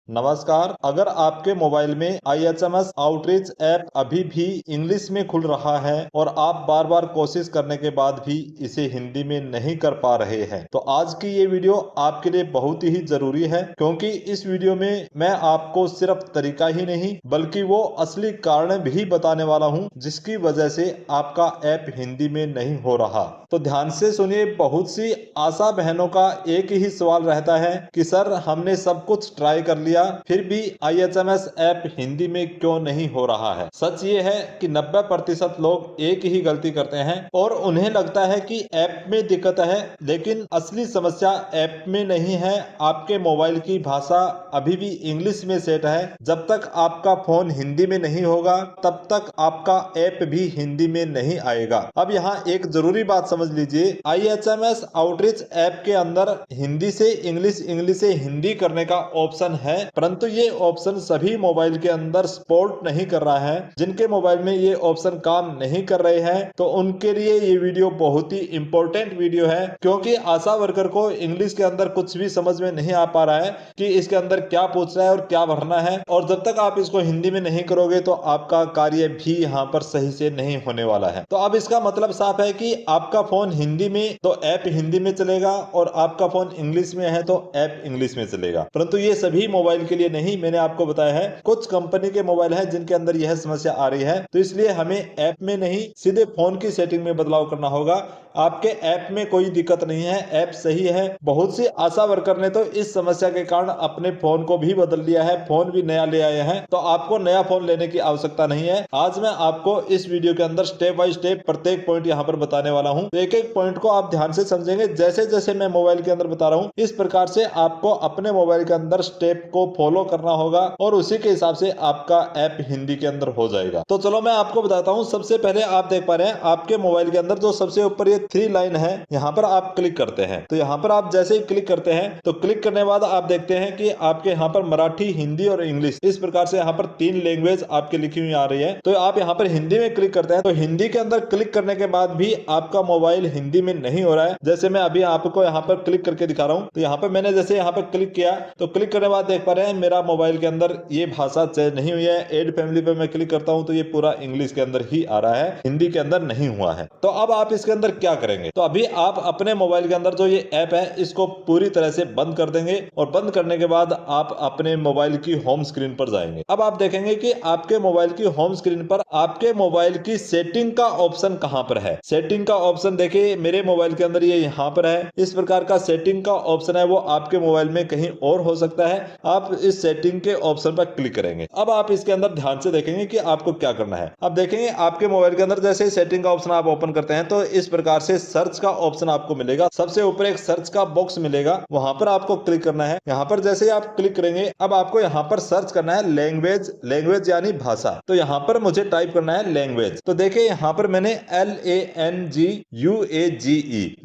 नमस्कार। अगर आपके मोबाइल में IHMS आउटरीच ऐप अभी भी इंग्लिश में खुल रहा है और आप बार बार कोशिश करने के बाद भी इसे हिंदी में नहीं कर पा रहे हैं तो आज की ये वीडियो आपके लिए बहुत ही जरूरी है, क्योंकि इस वीडियो में मैं आपको सिर्फ तरीका ही नहीं बल्कि वो असली कारण भी बताने वाला हूँ जिसकी वजह से आपका ऐप हिंदी में नहीं हो रहा। तो ध्यान से सुनिए। बहुत सी आशा बहनों का एक ही सवाल रहता है कि सर हमने सब कुछ ट्राई कर लिया फिर भी IHMS ऐप हिंदी में क्यों नहीं हो रहा है। सच ये है कि 90% लोग एक ही गलती करते हैं और उन्हें लगता है कि ऐप में दिक्कत है, लेकिन असली समस्या ऐप में नहीं है। आपके मोबाइल की भाषा अभी भी इंग्लिश में सेट है। जब तक आपका फोन हिंदी में नहीं होगा तब तक आपका ऐप भी हिंदी में नहीं आएगा। अब यहाँ एक जरूरी बात समझ लीजिए, IHMS आउटरीच ऐप के अंदर हिंदी से इंग्लिश, इंग्लिश से हिंदी करने का ऑप्शन है, परंतु ये ऑप्शन सभी मोबाइल के अंदर सपोर्ट नहीं कर रहा है। जिनके मोबाइल में ये ऑप्शन काम नहीं कर रहे हैं तो उनके लिए ये वीडियो बहुत ही इंपॉर्टेंट वीडियो है, क्योंकि आशा वर्कर को इंग्लिश के अंदर कुछ भी समझ में नहीं आ पा रहा है कि इसके अंदर क्या पूछ रहा है और क्या भरना है। और जब तक आप इसको हिंदी में नहीं करोगे तो आपका कार्य भी यहाँ पर सही से नहीं होने वाला है। तो अब इसका मतलब साफ है कि आपका फोन हिंदी में तो ऐप हिंदी में चलेगा और आपका फोन इंग्लिश में है तो ऐप इंग्लिश में चलेगा। परंतु ये सभी मोबाइल के लिए नहीं, मैंने आपको बताया है कुछ कंपनी के मोबाइल है जिनके अंदर यह समस्या आ रही है। तो इसलिए हमें ऐप में नहीं, सीधे फोन की सेटिंग में बदलाव करना होगा। आपके ऐप में कोई दिक्कत नहीं है, ऐप सही है। बहुत सी आशा वर्कर ने तो इस समस्या के कारण अपने फोन को भी बदल लिया है, फोन भी नया ले आए हैं। तो आपको नया फोन लेने की आवश्यकता नहीं है। आज मैं आपको इस वीडियो के अंदर स्टेप बाय स्टेप प्रत्येक पॉइंट यहाँ पर बताने वाला हूँ। एक एक पॉइंट को आप ध्यान से समझेंगे। जैसे जैसे मैं मोबाइल के अंदर बता रहा हूँ इस प्रकार से आपको अपने मोबाइल के अंदर स्टेप को फॉलो करना होगा और उसी के हिसाब से आपका ऐप हिंदी के अंदर हो जाएगा। तो चलो मैं आपको बताता हूँ। सबसे पहले आप देख पा रहे हैं आपके मोबाइल के अंदर जो सबसे ऊपर ये 3 लाइन है, यहाँ पर आप क्लिक करते हैं। तो यहाँ पर आप जैसे ही क्लिक करते हैं तो क्लिक करने के बाद आप देखते हैं कि आपके यहाँ पर मराठी, हिंदी और इंग्लिश इस प्रकार से यहाँ पर 3 लैंग्वेज आपके लिखी हुई आ रही है। तो आप यहाँ पर हिंदी में क्लिक करते हैं तो हिंदी के अंदर क्लिक करने के बाद भी आपका मोबाइल हिंदी में नहीं हो रहा है। जैसे मैं अभी आपको यहाँ पर क्लिक करके दिखा रहा हूँ। तो यहाँ पर मैंने जैसे यहाँ पर क्लिक किया तो क्लिक करने के बाद देख पा रहे हैं मेरा मोबाइल के अंदर ये भाषा चेंज नहीं हुई है। एड फैमिली पे मैं क्लिक करता हूँ तो ये पूरा इंग्लिश के अंदर ही आ रहा है, हिंदी के अंदर नहीं हुआ है। तो अब आप इसके अंदर क्या करेंगे, तो अभी आप अपने मोबाइल के अंदर जो ये ऐप है इसको पूरी तरह से बंद कर देंगे और बंद करने के बाद आप अपने मोबाइल की होम स्क्रीन पर जाएंगे। अब आप देखेंगे कि आपके मोबाइल की होम स्क्रीन पर आपके मोबाइल की सेटिंग का ऑप्शन कहां पर है। सेटिंग का ऑप्शन देखिए मेरे मोबाइल के अंदर ये यहाँ पर है। इस प्रकार का सेटिंग का ऑप्शन है वो आपके मोबाइल में कहीं और हो सकता है। आप इस सेटिंग के ऑप्शन पर क्लिक करेंगे। अब आप इसके अंदर ध्यान से देखेंगे कि आपको क्या करना है। अब देखेंगे आपके मोबाइल के अंदर जैसे सेटिंग का ऑप्शन आप ओपन करते हैं तो इस प्रकार से सर्च का ऑप्शन आपको मिलेगा। सबसे ऊपर एक सर्च का बॉक्स मिलेगा, वहां पर आपको क्लिक करना है। यहाँ पर जैसे ही आप क्लिक करेंगे अब आपको यहाँ पर सर्च करना है लैंग्वेज, लैंग्वेज यानी भाषा। तो यहाँ पर मुझे टाइप करना है लैंग्वेज। तो देखिए यहाँ पर मैंने LANGUAGE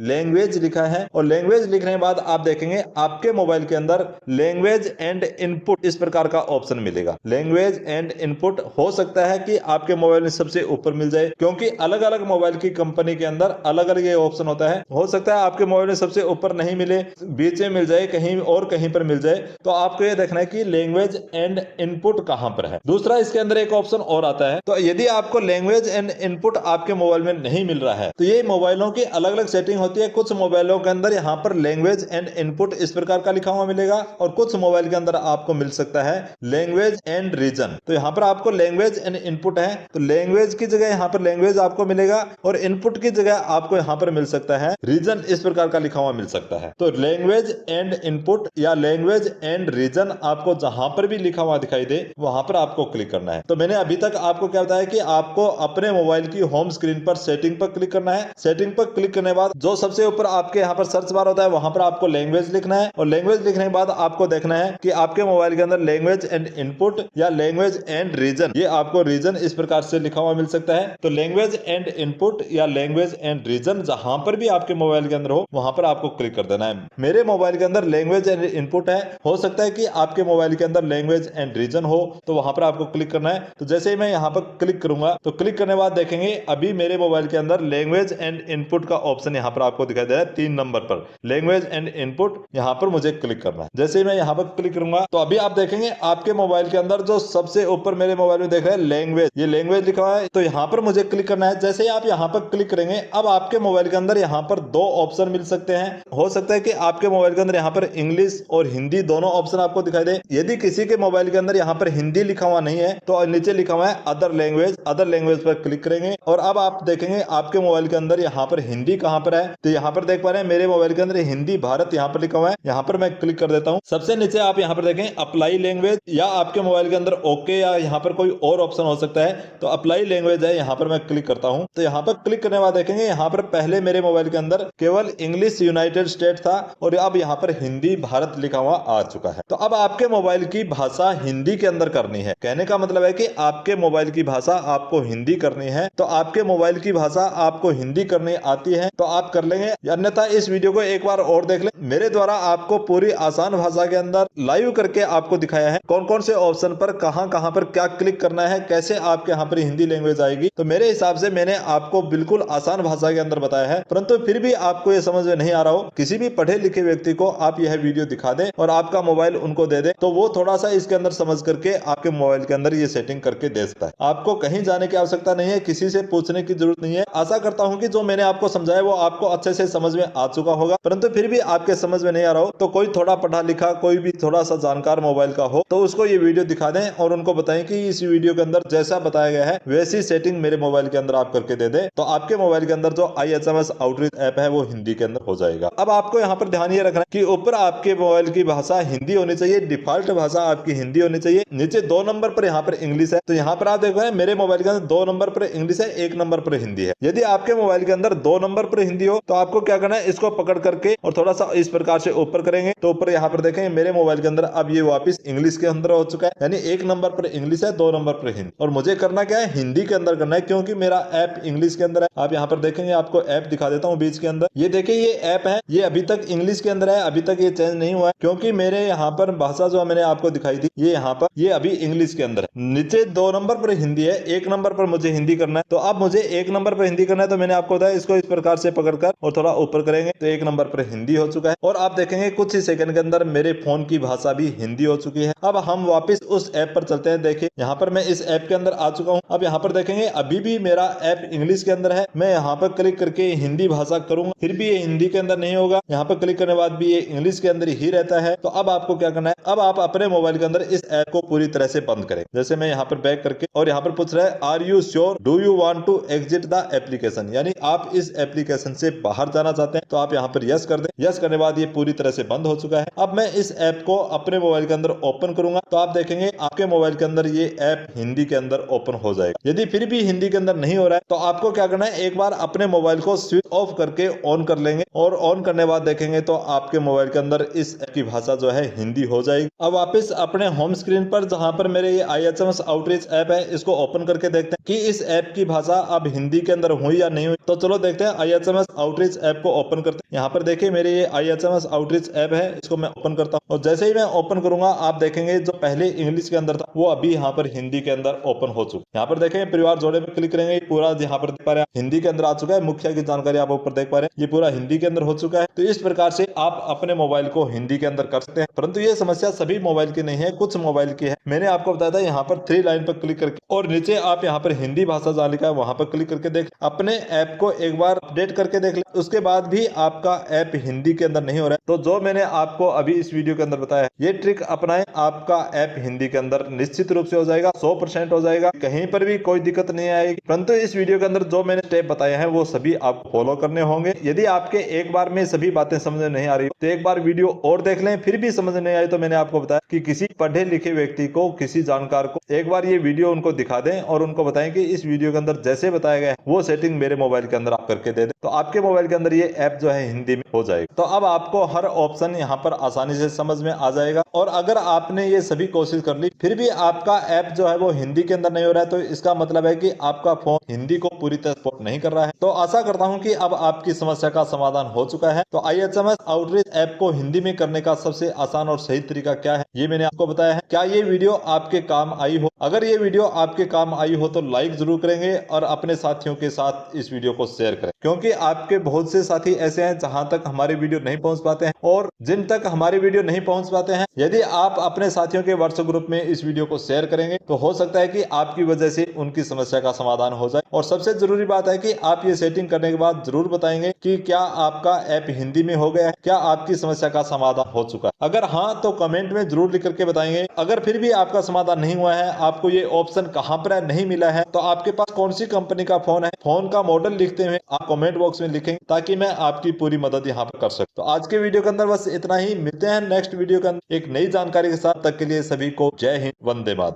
लैंग्वेज लिखा है और लैंग्वेज लिखने के बाद आप देखेंगे आपके मोबाइल के अंदर लैंग्वेज एंड इनपुट इस प्रकार का ऑप्शन मिलेगा। लैंग्वेज एंड इनपुट हो सकता है कि आपके मोबाइल में सबसे ऊपर मिल जाए, क्योंकि अलग अलग मोबाइल की कंपनी के अंदर अलग अलग ये ऑप्शन होता है। हो सकता है आपके मोबाइल में सबसे ऊपर नहीं मिले, बीच में मिल जाए, कहीं और कहीं पर मिल जाए। तो आपको ये देखना है कि लैंग्वेज एंड इनपुट कहां पर है। दूसरा इसके अंदर एक ऑप्शन और आता है। तो यदि आपको लैंग्वेज एंड इनपुट आपके मोबाइल में नहीं मिल रहा है तो ये मोबाइलों की अलग अलग सेटिंग होती है। कुछ मोबाइलों के अंदर यहाँ पर लैंग्वेज एंड इनपुट इस प्रकार का लिखा हुआ मिलेगा और कुछ मोबाइल के अंदर आपको मिल सकता है लैंग्वेज एंड रीजन। तो यहाँ पर आपको लैंग्वेज एंड इनपुट है तो लैंग्वेज की जगह यहाँ पर लैंग्वेज आपको मिलेगा और इनपुट की जगह आपको यहाँ पर मिल सकता है रीजन, इस प्रकार का लिखा हुआ मिल सकता है। तो लैंग्वेज एंड इनपुट या लैंग्वेज एंड रीजन आपको जहां पर भी लिखा हुआ दिखाई दे वहां पर आपको क्लिक करना है। तो मैंने अभी तक आपको क्या बताया कि आपको अपने मोबाइल की होम स्क्रीन पर सेटिंग पर क्लिक करना है। सेटिंग पर क्लिक करने के बाद जो सबसे ऊपर आपके यहाँ पर सर्च बार होता है वहां पर आपको लैंग्वेज लिखना है और लैंग्वेज लिखने के बाद आपको देखना है कि आपके मोबाइल के अंदर लैंग्वेज एंड इनपुट या लैंग्वेज एंड रीजन, ये आपको रीजन इस प्रकार से लिखा हुआ मिल सकता है। तो लैंग्वेज एंड इनपुट या लैंग्वेज एंड रीजन जहां पर भी आपके मोबाइल के अंदर हो वहां पर आपको क्लिक कर देना है। मेरे मोबाइल के अंदर लैंग्वेज एंड इनपुट है, हो सकता है कि आपके मोबाइल के अंदर लैंग्वेज एंड रीजन हो, तो वहां पर आपको क्लिक करना है। तो जैसे ही मैं यहाँ पर क्लिक करूंगा तो क्लिक करने के बाद देखेंगे अभी मेरे मोबाइल के अंदर लैंग्वेज एंड इनपुट का ऑप्शन यहाँ पर आपको दिखाई दे रहा है 3 नंबर पर लैंग्वेज एंड इनपुट। यहाँ पर मुझे क्लिक करना है। जैसे ही मैं यहाँ पर क्लिक करूंगा करूंगा तो अभी आप देखेंगे आपके मोबाइल के अंदर जो सबसे ऊपर मेरे मोबाइल में देख रहे हैं लैंग्वेज, ये लैंग्वेज लिखा हुआ है। तो यहाँ पर मुझे क्लिक करना है। जैसे ही आप यहाँ पर क्लिक करेंगे अब आपके मोबाइल के अंदर यहाँ पर दो ऑप्शन मिल सकते हैं। हो सकता है कि आपके मोबाइल के अंदर यहाँ पर इंग्लिश और हिंदी दोनों ऑप्शन आपको दिखाई दे। यदि किसी के मोबाइल के अंदर यहाँ पर हिंदी लिखा हुआ नहीं है तो नीचे लिखा हुआ है अदर लैंग्वेज, अदर लैंग्वेज पर क्लिक करेंगे और अब आप देखेंगे आपके मोबाइल के अंदर यहाँ पर हिंदी कहाँ पर है। तो यहाँ पर देख पा रहे हैं मेरे मोबाइल के अंदर हिंदी भारत यहाँ पर लिखा हुआ है। यहाँ पर मैं क्लिक कर देता हूँ। सबसे नीचे आप यहाँ पर देखें अप्लाई लैंग्वेज, या आपके मोबाइल के अंदर ओके या यहाँ पर कोई और ऑप्शन हो सकता है। तो अप्लाई लैंग्वेज है, यहाँ पर मैं क्लिक करता हूँ। तो यहाँ पर क्लिक करने के बाद देखेंगे यहाँ पर पहले मेरे मोबाइल के अंदर केवल इंग्लिश यूनाइटेड स्टेट था और अब यहाँ पर हिंदी भारत लिखा हुआ आ चुका है। तो अब आपके मोबाइल की भाषा हिंदी के अंदर करनी है। कहने का मतलब है कि आपके मोबाइल की भाषा आपको हिंदी करनी है। तो आपके मोबाइल की भाषा आपको हिंदी करनी आती है तो आप कर लेंगे, अन्यथा इस वीडियो को एक बार और देख लें। मेरे द्वारा आपको पूरी आसान भाषा के अंदर लाइव करके आपको दिखाया है कौन कौन से ऑप्शन पर कहां पर क्या क्लिक करना है, कैसे आपके यहाँ पर हिंदी लैंग्वेज आएगी। तो मेरे हिसाब से मैंने आपको बिल्कुल आसान भाषा के अंदर बताया है, परंतु फिर भी आपको ये समझ में नहीं आ रहा हो, किसी भी पढ़े लिखे व्यक्ति को आप यह वीडियो दिखा दें और आपका मोबाइल उनको दे दें तो वो थोड़ा सा इसके अंदर समझ करके आपके मोबाइल के अंदर ये सेटिंग करके दे सकता है। आपको कहीं जाने की आवश्यकता नहीं है, किसी से पूछने की जरूरत नहीं है। आशा करता हूँ कि जो मैंने आपको समझाया वो आपको अच्छे से समझ में आ चुका होगा, परंतु फिर भी आपके समझ में नहीं आ रहा हो तो कोई थोड़ा पढ़ा लिखा, कोई भी थोड़ा सा जानकार मोबाइल का हो तो उसको ये वीडियो दिखा दें और उनको बताएं कि इस वीडियो के अंदर जैसा बताया गया है वैसी सेटिंग मेरे मोबाइल के अंदर आप करके दे दे तो आपके मोबाइल के अंदर जो IHMS आउटरीच ऐप है वो हिंदी के अंदर हो जाएगा। अब आपको यहाँ पर ध्यान ये रखना है कि ऊपर आपके मोबाइल की भाषा हिंदी होनी चाहिए, डिफॉल्ट भाषा आपकी हिंदी होनी चाहिए। नीचे 2 नंबर पर यहाँ पर इंग्लिश है, तो यहाँ पर आप देख रहे हैं मेरे मोबाइल के अंदर 2 नंबर पर इंग्लिश है, 1 नंबर पर हिंदी है। यदि आपके मोबाइल के अंदर 2 नंबर पर हिंदी हो तो आपको क्या करना है, इसको पकड़ करके और थोड़ा सा इस प्रकार से ऊपर करेंगे तो ऊपर यहाँ पर देखेंगे मेरे मोबाइल के अंदर अब ये वापस इंग्लिश के अंदर हो चुका है, यानी 1 नंबर पर इंग्लिश है, 2 नंबर पर हिंदी। और मुझे करना क्या है, हिंदी के अंदर करना है क्योंकि मेरा ऐप इंग्लिश के अंदर है। आप यहाँ पर देखेंगे, आपको ऐप दिखा देता हूँ बीच के अंदर। ये देखिए ये ऐप है, ये अभी तक इंग्लिश के अंदर है, अभी तक ये चेंज नहीं हुआ है क्योंकि मेरे यहाँ पर भाषा जो मैंने आपको दिखाई थी ये यहाँ पर ये अभी इंग्लिश के अंदर है। नीचे 2 नंबर पर हिंदी है, 1 नंबर पर मुझे हिंदी करना है। तो अब मुझे 1 नंबर पर हिंदी करना है तो मैंने आपको बताया इसको इस प्रकार से पकड़कर और थोड़ा ऊपर करेंगे तो 1 नंबर पर हिंदी हो चुका है। और आप देखेंगे कुछ ही सेकंड के अंदर मेरे फोन की भाषा भी हिंदी हो चुकी है। अब हम वापस उस ऐप पर चलते हैं। देखिए यहाँ पर मैं इस ऐप के अंदर आ चुका हूँ। अब यहाँ पर देखेंगे अभी भी मेरा ऐप इंग्लिश के अंदर है। मैं यहाँ पर क्लिक करके हिंदी भाषा करूंगा फिर भी ये हिंदी के अंदर नहीं होगा। यहाँ पर क्लिक करने के बाद भी ये इंग्लिश के अंदर ही रहता है। तो अब आपको क्या करना है, अब आप अपने मोबाइल के अंदर इस ऐप को पूरी तरह से बंद करें। जैसे मैं यहाँ पर बैक करके और यहाँ पर पूछ रहा है are you sure, do you want to exit the application, यानी आप इस एप्लीकेशन से बाहर जाना चाहते हैं तो आप यहाँ पर यस कर दें। यस करने के बाद ये पूरी तरह से बंद हो चुका है। अब मैं इस ऐप को अपने मोबाइल के अंदर ओपन करूंगा तो आप देखेंगे आपके मोबाइल के अंदर ये ऐप हिंदी के अंदर ओपन हो जाएगा। यदि फिर भी हिंदी के अंदर नहीं हो रहा है तो आपको क्या करना है, एक बार अपने मोबाइल को स्विच ऑफ करके ऑन कर लेंगे और ऑन करने के बाद देखेंगे तो आपके मोबाइल के अंदर इस ऐप की भाषा जो है हिंदी हो जाएगी। अब वापस अपने होम स्क्रीन पर जहां पर मेरे ये IHMS आउटरीच ऐप है इसको ओपन करके देखते हैं कि इस ऐप की भाषा अब हिंदी के अंदर हुई या नहीं हुई। तो चलो देखते हैं, IHMS आउटरीच ऐप को ओपन करते हैं। यहाँ पर देखिए मेरे ये IHMS आउटरीच ऐप है, इसको मैं ओपन करता हूँ और जैसे ही मैं ओपन करूंगा आप देखेंगे जो पहले इंग्लिश के अंदर था वो अभी यहाँ पर हिंदी के अंदर ओपन हो चुका है। यहाँ पर देखेंगे परिवार जोड़े में क्लिक करेंगे, पूरा यहाँ पर देख पा रहे हैं हिंदी के अंदर आ चुका है। मुखिया की जानकारी आप ऊपर देख पा रहे हैं ये पूरा हिंदी के अंदर हो चुका है। तो इस प्रकार से आप अपने मोबाइल को हिंदी के अंदर कर सकते हैं, परंतु ये समस्या सभी मोबाइल की नहीं है, कुछ मोबाइल की है। मैंने आपको बताया था यहाँ पर 3 लाइन पर क्लिक करके और नीचे आप यहाँ पर हिंदी भाषा जहाँ लिखा है वहां पर क्लिक करके देख अपने ऐप को एक बार अपडेट करके देख ले। उसके बाद भी आपका ऐप हिंदी के अंदर नहीं हो रहा है तो जो मैंने आपको अभी इस वीडियो के अंदर बताया ये ट्रिक अपनाएं, आपका ऐप हिंदी के अंदर निश्चित रूप से हो जाएगा, 100% हो जाएगा, कहीं पर भी कोई दिक्कत नहीं आएगी। परंतु इस वीडियो के अंदर जो मैंने स्टेप बताए हैं वो सभी आपको फॉलो करने होंगे। यदि आपके एक बार में सभी बातें समझ में नहीं आ रही तो एक बार वीडियो और देख लें, फिर भी समझ नहीं आई तो मैंने आपको बताया कि किसी पढ़े लिखे व्यक्ति को, किसी जानकार को एक बार ये वीडियो उनको दिखा दें और उनको बताएं कि इस वीडियो के अंदर जैसे बताया गया है वो सेटिंग मेरे मोबाइल के अंदर आप करके दे दें तो आपके मोबाइल के अंदर ये ऐप जो है हिंदी में हो जाएगा। तो अब आपको हर ऑप्शन यहाँ पर आसानी से समझ में आ जाएगा। और अगर आपने ये सभी कोशिश कर ली फिर भी आपका ऐप जो है वो हिंदी के अंदर नहीं हो रहा है तो इसका मतलब है कि आपका फोन हिंदी को पूरी तरह सपोर्ट नहीं कर रहा है। तो आशा करता हूँ कि अब आपकी समस्या का समाधान हो चुका है। तो IHMS आउटरीच ऐप को हिंदी में करने का सबसे आसान और सही तरीका क्या है ये मैंने आपको बताया है। क्या ये वीडियो आपके काम आई हो? अगर ये वीडियो आपके काम आई हो तो लाइक जरूर करेंगे और अपने साथियों के साथ इस वीडियो को शेयर करें, क्योंकि आपके बहुत से साथी ऐसे हैं जहां तक हमारे वीडियो नहीं पहुंच पाते हैं और जिन तक हमारी वीडियो नहीं पहुंच पाते हैं। यदि आप अपने साथियों के व्हाट्सएप ग्रुप में इस वीडियो को शेयर करेंगे तो हो सकता है कि आपकी वजह से उनकी समस्या का समाधान हो जाए। और सबसे जरूरी बात है कि आप ये सेटिंग करने के बाद जरूर बताएंगे कि क्या आपका ऐप हिंदी में हो गया है, क्या आपकी समस्या का समाधान हो चुका है। अगर हाँ तो कमेंट में जरूर लिख करके बताएंगे। अगर फिर भी आपका समाधान नहीं हुआ है, आपको ये ऑप्शन कहां पर नहीं मिला है, तो आपके पास कौन सी कंपनी का फोन है, फोन का मॉडल लिखते हुए आप कमेंट बॉक्स में लिखें ताकि मैं आपकी पूरी मदद यहाँ पर कर सकूं। तो आज के वीडियो के अंदर बस इतना ही। मिलते हैं नेक्स्ट वीडियो के अंदर एक नई जानकारी के साथ। तक के लिए सभी को जय हिंद, वंदे मातरम।